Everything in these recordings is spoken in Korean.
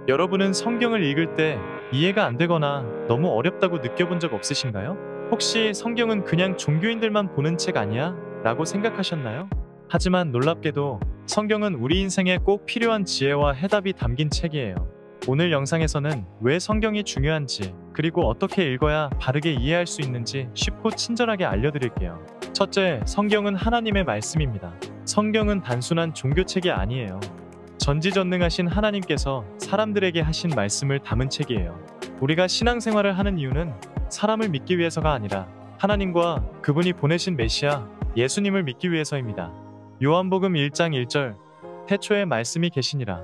여러분은 성경을 읽을 때 이해가 안 되거나 너무 어렵다고 느껴본 적 없으신가요? 혹시 성경은 그냥 종교인들만 보는 책 아니야? 라고 생각하셨나요? 하지만 놀랍게도 성경은 우리 인생에 꼭 필요한 지혜와 해답이 담긴 책이에요. 오늘 영상에서는 왜 성경이 중요한지, 그리고 어떻게 읽어야 바르게 이해할 수 있는지 쉽고 친절하게 알려드릴게요. 첫째, 성경은 하나님의 말씀입니다. 성경은 단순한 종교책이 아니에요. 전지전능하신 하나님께서 사람들에게 하신 말씀을 담은 책이에요. 우리가 신앙생활을 하는 이유는 사람을 믿기 위해서가 아니라 하나님과 그분이 보내신 메시아 예수님을 믿기 위해서입니다. 요한복음 1장 1절, 태초에 말씀이 계시니라.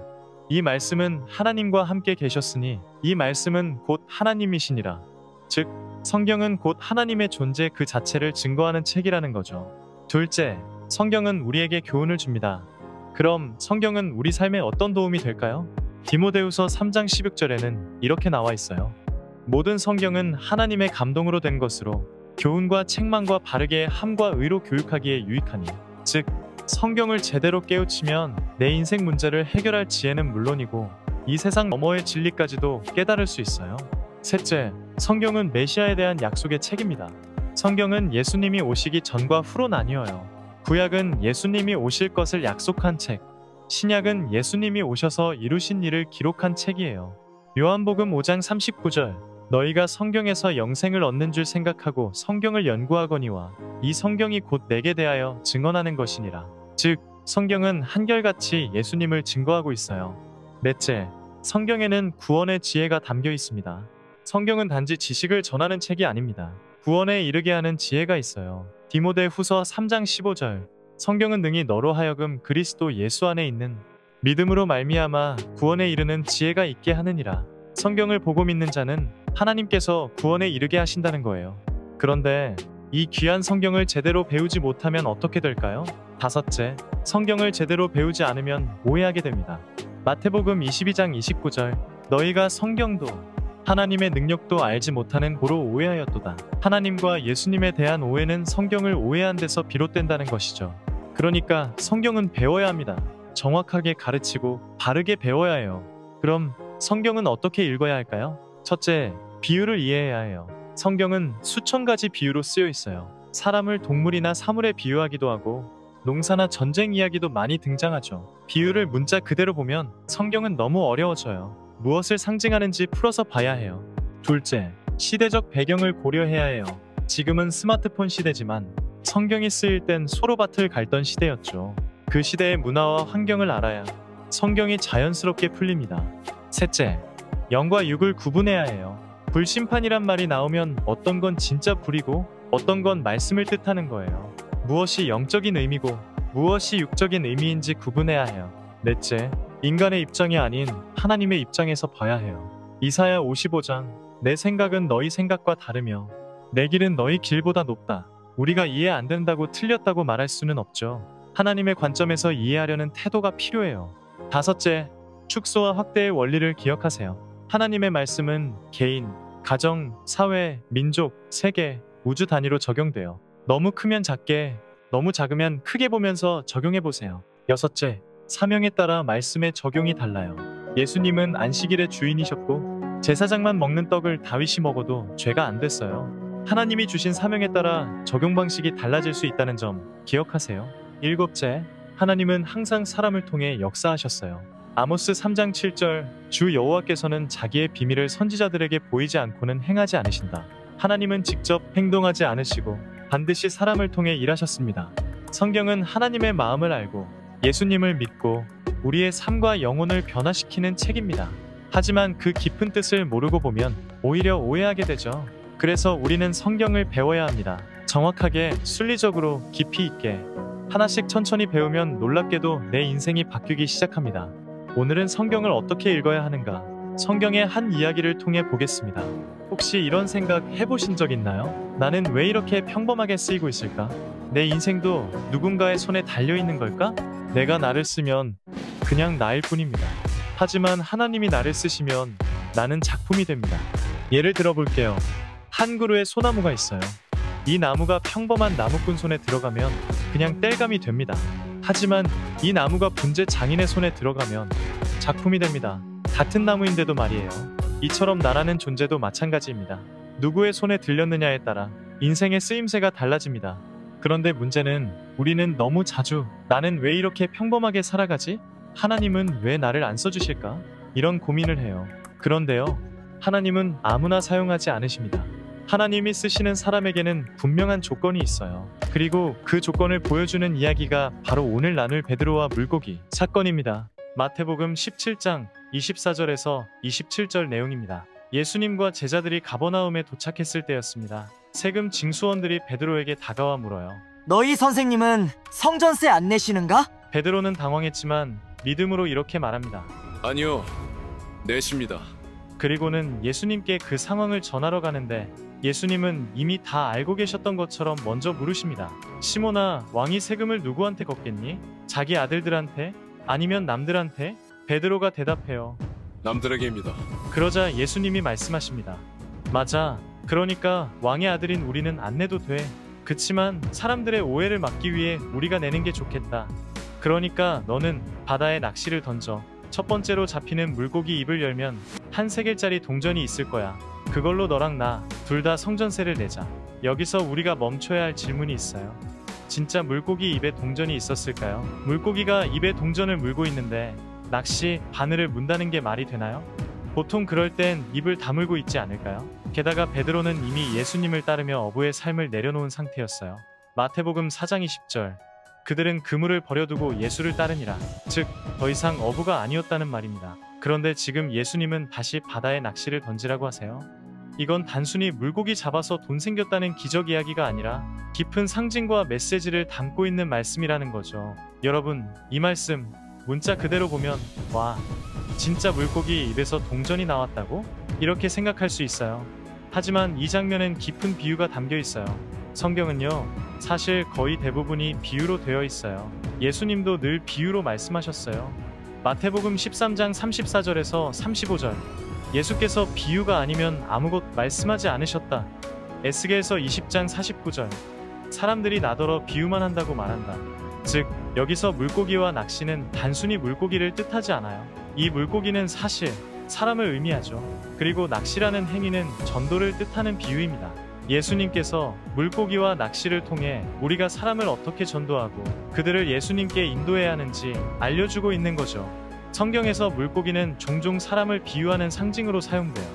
이 말씀은 하나님과 함께 계셨으니 이 말씀은 곧 하나님이시니라. 즉, 성경은 곧 하나님의 존재 그 자체를 증거하는 책이라는 거죠. 둘째, 성경은 우리에게 교훈을 줍니다. 그럼 성경은 우리 삶에 어떤 도움이 될까요? 디모데후서 3장 16절에는 이렇게 나와 있어요. 모든 성경은 하나님의 감동으로 된 것으로 교훈과 책망과 바르게 함과 의로 교육하기에 유익하니. 즉, 성경을 제대로 깨우치면 내 인생 문제를 해결할 지혜는 물론이고 이 세상 너머의 진리까지도 깨달을 수 있어요. 셋째, 성경은 메시아에 대한 약속의 책입니다. 성경은 예수님이 오시기 전과 후로 나뉘어요. 구약은 예수님이 오실 것을 약속한 책, 신약은 예수님이 오셔서 이루신 일을 기록한 책이에요. 요한복음 5장 39절, 너희가 성경에서 영생을 얻는 줄 생각하고 성경을 연구하거니와 이 성경이 곧 내게 대하여 증언하는 것이니라. 즉, 성경은 한결같이 예수님을 증거하고 있어요. 넷째, 성경에는 구원의 지혜가 담겨 있습니다. 성경은 단지 지식을 전하는 책이 아닙니다. 구원에 이르게 하는 지혜가 있어요. 디모데후서 3장 15절, 성경은 능히 너로 하여금 그리스도 예수 안에 있는 믿음으로 말미암아 구원에 이르는 지혜가 있게 하느니라. 성경을 보고 믿는 자는 하나님께서 구원에 이르게 하신다는 거예요. 그런데 이 귀한 성경을 제대로 배우지 못하면 어떻게 될까요? 다섯째, 성경을 제대로 배우지 않으면 오해하게 됩니다. 마태복음 22장 29절, 너희가 성경도 하나님의 능력도 알지 못하는 고로 오해하였도다. 하나님과 예수님에 대한 오해는 성경을 오해한 데서 비롯된다는 것이죠. 그러니까 성경은 배워야 합니다. 정확하게 가르치고 바르게 배워야 해요. 그럼 성경은 어떻게 읽어야 할까요? 첫째, 비유를 이해해야 해요. 성경은 수천 가지 비유로 쓰여 있어요. 사람을 동물이나 사물에 비유하기도 하고 농사나 전쟁 이야기도 많이 등장하죠. 비유를 문자 그대로 보면 성경은 너무 어려워져요. 무엇을 상징하는지 풀어서 봐야 해요. 둘째, 시대적 배경을 고려해야 해요. 지금은 스마트폰 시대지만 성경이 쓰일 땐 소로밭을 갈던 시대였죠. 그 시대의 문화와 환경을 알아야 성경이 자연스럽게 풀립니다. 셋째, 영과 육을 구분해야 해요. 불심판이란 말이 나오면 어떤 건 진짜 불이고 어떤 건 말씀을 뜻하는 거예요. 무엇이 영적인 의미고 무엇이 육적인 의미인지 구분해야 해요. 넷째, 인간의 입장이 아닌 하나님의 입장에서 봐야 해요. 이사야 55장, 내 생각은 너희 생각과 다르며 내 길은 너희 길보다 높다. 우리가 이해 안 된다고 틀렸다고 말할 수는 없죠. 하나님의 관점에서 이해하려는 태도가 필요해요. 다섯째, 축소와 확대의 원리를 기억하세요. 하나님의 말씀은 개인, 가정, 사회, 민족, 세계, 우주 단위로 적용돼요. 너무 크면 작게, 너무 작으면 크게 보면서 적용해보세요. 여섯째, 사명에 따라 말씀의 적용이 달라요. 예수님은 안식일의 주인이셨고 제사장만 먹는 떡을 다윗이 먹어도 죄가 안 됐어요. 하나님이 주신 사명에 따라 적용 방식이 달라질 수 있다는 점 기억하세요. 일곱째, 하나님은 항상 사람을 통해 역사하셨어요. 아모스 3장 7절, 주 여호와께서는 자기의 비밀을 선지자들에게 보이지 않고는 행하지 않으신다. 하나님은 직접 행동하지 않으시고 반드시 사람을 통해 일하셨습니다. 성경은 하나님의 마음을 알고 예수님을 믿고 우리의 삶과 영혼을 변화시키는 책입니다. 하지만 그 깊은 뜻을 모르고 보면 오히려 오해하게 되죠. 그래서 우리는 성경을 배워야 합니다. 정확하게, 순리적으로, 깊이 있게. 하나씩 천천히 배우면 놀랍게도 내 인생이 바뀌기 시작합니다. 오늘은 성경을 어떻게 읽어야 하는가? 성경의 한 이야기를 통해 보겠습니다. 혹시 이런 생각 해보신 적 있나요? 나는 왜 이렇게 평범하게 쓰이고 있을까? 내 인생도 누군가의 손에 달려있는 걸까? 내가 나를 쓰면 그냥 나일 뿐입니다. 하지만 하나님이 나를 쓰시면 나는 작품이 됩니다. 예를 들어 볼게요. 한 그루의 소나무가 있어요. 이 나무가 평범한 나무꾼 손에 들어가면 그냥 땔감이 됩니다. 하지만 이 나무가 분재 장인의 손에 들어가면 작품이 됩니다. 같은 나무인데도 말이에요. 이처럼 나라는 존재도 마찬가지입니다. 누구의 손에 들렸느냐에 따라 인생의 쓰임새가 달라집니다. 그런데 문제는 우리는 너무 자주 나는 왜 이렇게 평범하게 살아가지? 하나님은 왜 나를 안 써주실까? 이런 고민을 해요. 그런데요, 하나님은 아무나 사용하지 않으십니다. 하나님이 쓰시는 사람에게는 분명한 조건이 있어요. 그리고 그 조건을 보여주는 이야기가 바로 오늘 나눌 베드로와 물고기 사건입니다. 마태복음 17장 24절에서 27절 내용입니다. 예수님과 제자들이 가버나움에 도착했을 때였습니다. 세금 징수원들이 베드로에게 다가와 물어요. 너희 선생님은 성전세 안 내시는가? 베드로는 당황했지만 믿음으로 이렇게 말합니다. 아니요, 내십니다. 그리고는 예수님께 그 상황을 전하러 가는데 예수님은 이미 다 알고 계셨던 것처럼 먼저 물으십니다. 시몬아, 왕이 세금을 누구한테 걷겠니? 자기 아들들한테? 아니면 남들한테? 베드로가 대답해요. 남들에게입니다. 그러자 예수님이 말씀하십니다. 맞아. 그러니까 왕의 아들인 우리는 안 내도 돼. 그치만 사람들의 오해를 막기 위해 우리가 내는 게 좋겠다. 그러니까 너는 바다에 낚시를 던져. 첫 번째로 잡히는 물고기 입을 열면 한 세겔짜리 동전이 있을 거야. 그걸로 너랑 나 둘 다 성전세를 내자. 여기서 우리가 멈춰야 할 질문이 있어요. 진짜 물고기 입에 동전이 있었을까요? 물고기가 입에 동전을 물고 있는데 낚시 바늘을 문다는 게 말이 되나요? 보통 그럴 땐 입을 다물고 있지 않을까요? 게다가 베드로는 이미 예수님을 따르며 어부의 삶을 내려놓은 상태였어요. 마태복음 4장 20절. 그들은 그물을 버려두고 예수를 따르니라. 즉, 더 이상 어부가 아니었다는 말입니다. 그런데 지금 예수님은 다시 바다에 낚시를 던지라고 하세요. 이건 단순히 물고기 잡아서 돈 생겼다는 기적 이야기가 아니라 깊은 상징과 메시지를 담고 있는 말씀이라는 거죠. 여러분, 이 말씀 문자 그대로 보면 와, 진짜 물고기 입에서 동전이 나왔다고? 이렇게 생각할 수 있어요. 하지만 이 장면엔 깊은 비유가 담겨 있어요. 성경은요, 사실 거의 대부분이 비유로 되어 있어요. 예수님도 늘 비유로 말씀하셨어요. 마태복음 13장 34절에서 35절. 예수께서 비유가 아니면 아무것 말씀하지 않으셨다. 에스겔서 20장 49절. 사람들이 나더러 비유만 한다고 말한다. 즉, 여기서 물고기와 낚시는 단순히 물고기를 뜻하지 않아요. 이 물고기는 사실 사람을 의미하죠. 그리고 낚시라는 행위는 전도를 뜻하는 비유입니다. 예수님께서 물고기와 낚시를 통해 우리가 사람을 어떻게 전도하고 그들을 예수님께 인도해야 하는지 알려주고 있는 거죠. 성경에서 물고기는 종종 사람을 비유하는 상징으로 사용돼요.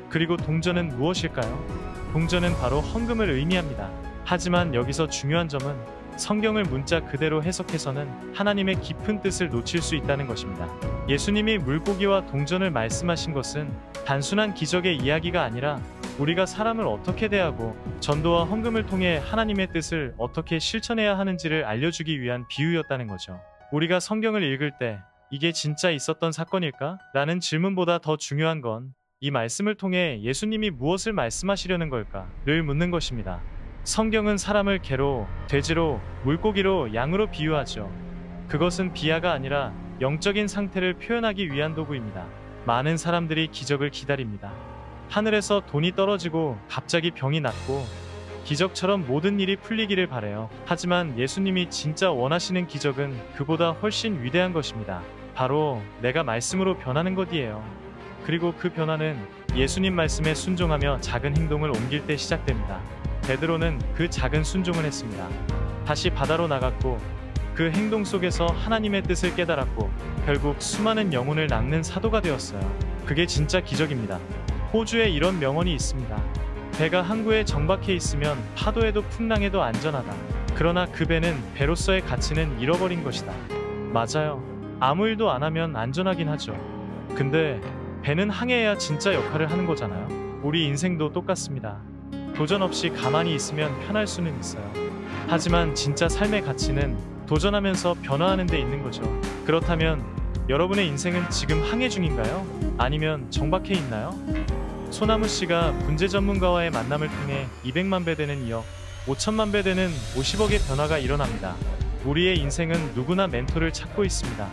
그리고 동전은 무엇일까요? 동전은 바로 헌금을 의미합니다. 하지만 여기서 중요한 점은 성경을 문자 그대로 해석해서는 하나님의 깊은 뜻을 놓칠 수 있다는 것입니다. 예수님이 물고기와 동전을 말씀하신 것은 단순한 기적의 이야기가 아니라 우리가 사람을 어떻게 대하고 전도와 헌금을 통해 하나님의 뜻을 어떻게 실천해야 하는지를 알려주기 위한 비유였다는 거죠. 우리가 성경을 읽을 때 이게 진짜 있었던 사건일까? 라는 질문보다 더 중요한 건 이 말씀을 통해 예수님이 무엇을 말씀하시려는 걸까?를 묻는 것입니다. 성경은 사람을 개로, 돼지로, 물고기로, 양으로 비유하죠. 그것은 비하가 아니라 영적인 상태를 표현하기 위한 도구입니다. 많은 사람들이 기적을 기다립니다. 하늘에서 돈이 떨어지고 갑자기 병이 낫고 기적처럼 모든 일이 풀리기를 바래요. 하지만 예수님이 진짜 원하시는 기적은 그보다 훨씬 위대한 것입니다. 바로 내가 말씀으로 변하는 것이에요. 그리고 그 변화는 예수님 말씀에 순종하며 작은 행동을 옮길 때 시작됩니다. 베드로는 그 작은 순종을 했습니다. 다시 바다로 나갔고 그 행동 속에서 하나님의 뜻을 깨달았고 결국 수많은 영혼을 낚는 사도가 되었어요. 그게 진짜 기적입니다. 호주에 이런 명언이 있습니다. 배가 항구에 정박해 있으면 파도에도 풍랑에도 안전하다. 그러나 그 배는 배로서의 가치는 잃어버린 것이다. 맞아요. 아무 일도 안 하면 안전하긴 하죠. 근데 배는 항해해야 진짜 역할을 하는 거잖아요. 우리 인생도 똑같습니다. 도전 없이 가만히 있으면 편할 수는 있어요. 하지만 진짜 삶의 가치는 도전하면서 변화하는 데 있는 거죠. 그렇다면 여러분의 인생은 지금 항해 중인가요? 아니면 정박해 있나요? 소나무 씨가 분재 전문가와의 만남을 통해 200만 배 되는 2억, 5천만 배 되는 50억의 변화가 일어납니다. 우리의 인생은 누구나 멘토를 찾고 있습니다.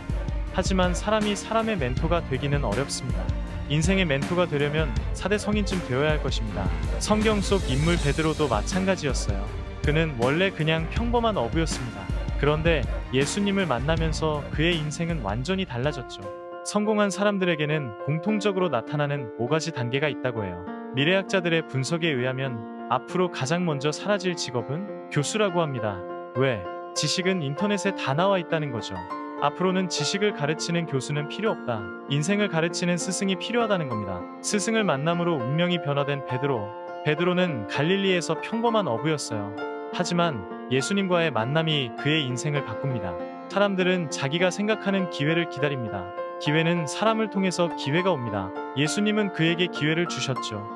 하지만 사람이 사람의 멘토가 되기는 어렵습니다. 인생의 멘토가 되려면 4대 성인쯤 되어야 할 것입니다. 성경 속 인물 베드로도 마찬가지였어요. 그는 원래 그냥 평범한 어부였습니다. 그런데 예수님을 만나면서 그의 인생은 완전히 달라졌죠. 성공한 사람들에게는 공통적으로 나타나는 5가지 단계가 있다고 해요. 미래학자들의 분석에 의하면 앞으로 가장 먼저 사라질 직업은 교수라고 합니다. 왜? 지식은 인터넷에 다 나와 있다는 거죠. 앞으로는 지식을 가르치는 교수는 필요 없다. 인생을 가르치는 스승이 필요하다는 겁니다. 스승을 만남으로 운명이 변화된 베드로. 베드로는 갈릴리에서 평범한 어부였어요. 하지만 예수님과의 만남이 그의 인생을 바꿉니다. 사람들은 자기가 생각하는 기회를 기다립니다. 기회는 사람을 통해서 기회가 옵니다. 예수님은 그에게 기회를 주셨죠.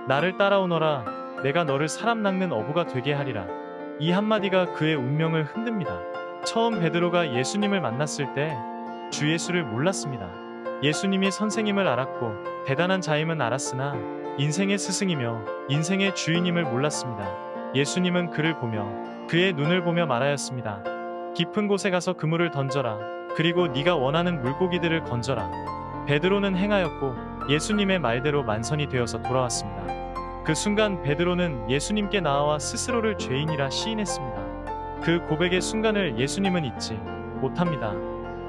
나를 따라오너라. 내가 너를 사람 낚는 어부가 되게 하리라. 이 한마디가 그의 운명을 흔듭니다. 처음 베드로가 예수님을 만났을 때 주 예수를 몰랐습니다. 예수님이 선생님을 알았고 대단한 자임은 알았으나 인생의 스승이며 인생의 주인임을 몰랐습니다. 예수님은 그를 보며 그의 눈을 보며 말하였습니다. 깊은 곳에 가서 그물을 던져라. 그리고 네가 원하는 물고기들을 건져라. 베드로는 행하였고 예수님의 말대로 만선이 되어서 돌아왔습니다. 그 순간 베드로는 예수님께 나아와 스스로를 죄인이라 시인했습니다. 그 고백의 순간을 예수님은 잊지 못합니다.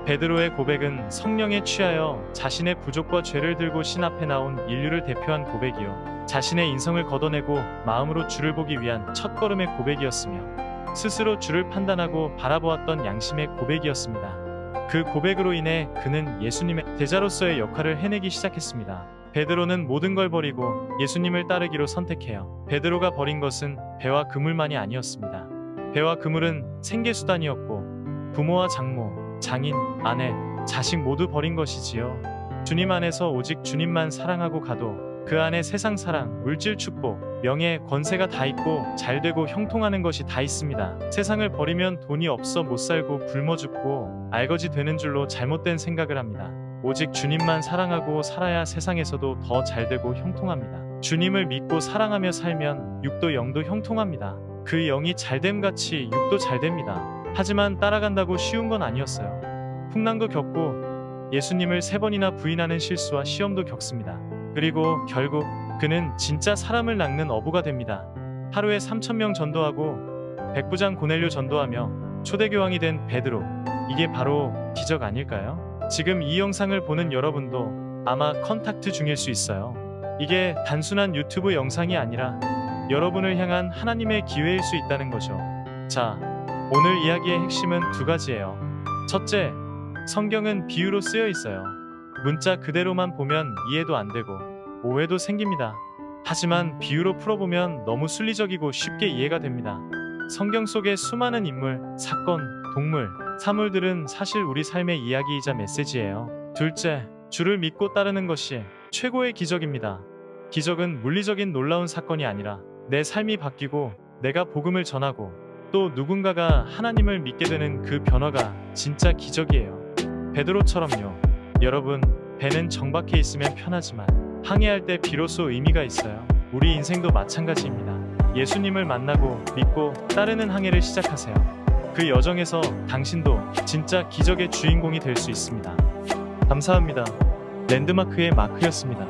베드로의 고백은 성령에 취하여 자신의 부족과 죄를 들고 신 앞에 나온 인류를 대표한 고백이요, 자신의 인성을 걷어내고 마음으로 주를 보기 위한 첫걸음의 고백이었으며 스스로 주를 판단하고 바라보았던 양심의 고백이었습니다. 그 고백으로 인해 그는 예수님의 제자로서의 역할을 해내기 시작했습니다. 베드로는 모든 걸 버리고 예수님을 따르기로 선택해요. 베드로가 버린 것은 배와 그물만이 아니었습니다. 배와 그물은 생계수단이었고 부모와 장모, 장인, 아내, 자식 모두 버린 것이지요. 주님 안에서 오직 주님만 사랑하고 가도 그 안에 세상 사랑, 물질 축복, 명예, 권세가 다 있고 잘되고 형통하는 것이 다 있습니다. 세상을 버리면 돈이 없어 못 살고 굶어 죽고 알거지 되는 줄로 잘못된 생각을 합니다. 오직 주님만 사랑하고 살아야 세상에서도 더 잘되고 형통합니다. 주님을 믿고 사랑하며 살면 육도 영도 형통합니다. 그 영이 잘됨같이 육도 잘됩니다. 하지만 따라간다고 쉬운 건 아니었어요. 풍랑도 겪고 예수님을 3번이나 부인하는 실수와 시험도 겪습니다. 그리고 결국 그는 진짜 사람을 낚는 어부가 됩니다. 하루에 3,000명 전도하고 백부장 고넬료 전도하며 초대교황이 된 베드로. 이게 바로 기적 아닐까요? 지금 이 영상을 보는 여러분도 아마 컨택트 중일 수 있어요. 이게 단순한 유튜브 영상이 아니라 여러분을 향한 하나님의 기회일 수 있다는 거죠. 자, 오늘 이야기의 핵심은 2가지예요. 첫째, 성경은 비유로 쓰여 있어요. 문자 그대로만 보면 이해도 안 되고 오해도 생깁니다. 하지만 비유로 풀어보면 너무 순리적이고 쉽게 이해가 됩니다. 성경 속의 수많은 인물, 사건, 동물, 사물들은 사실 우리 삶의 이야기이자 메시지예요. 둘째, 주를 믿고 따르는 것이 최고의 기적입니다. 기적은 물리적인 놀라운 사건이 아니라 내 삶이 바뀌고 내가 복음을 전하고 또 누군가가 하나님을 믿게 되는 그 변화가 진짜 기적이에요. 베드로처럼요. 여러분, 배는 정박해 있으면 편하지만 항해할 때 비로소 의미가 있어요. 우리 인생도 마찬가지입니다. 예수님을 만나고 믿고 따르는 항해를 시작하세요. 그 여정에서 당신도 진짜 기적의 주인공이 될 수 있습니다. 감사합니다. 랜드마크의 마크였습니다.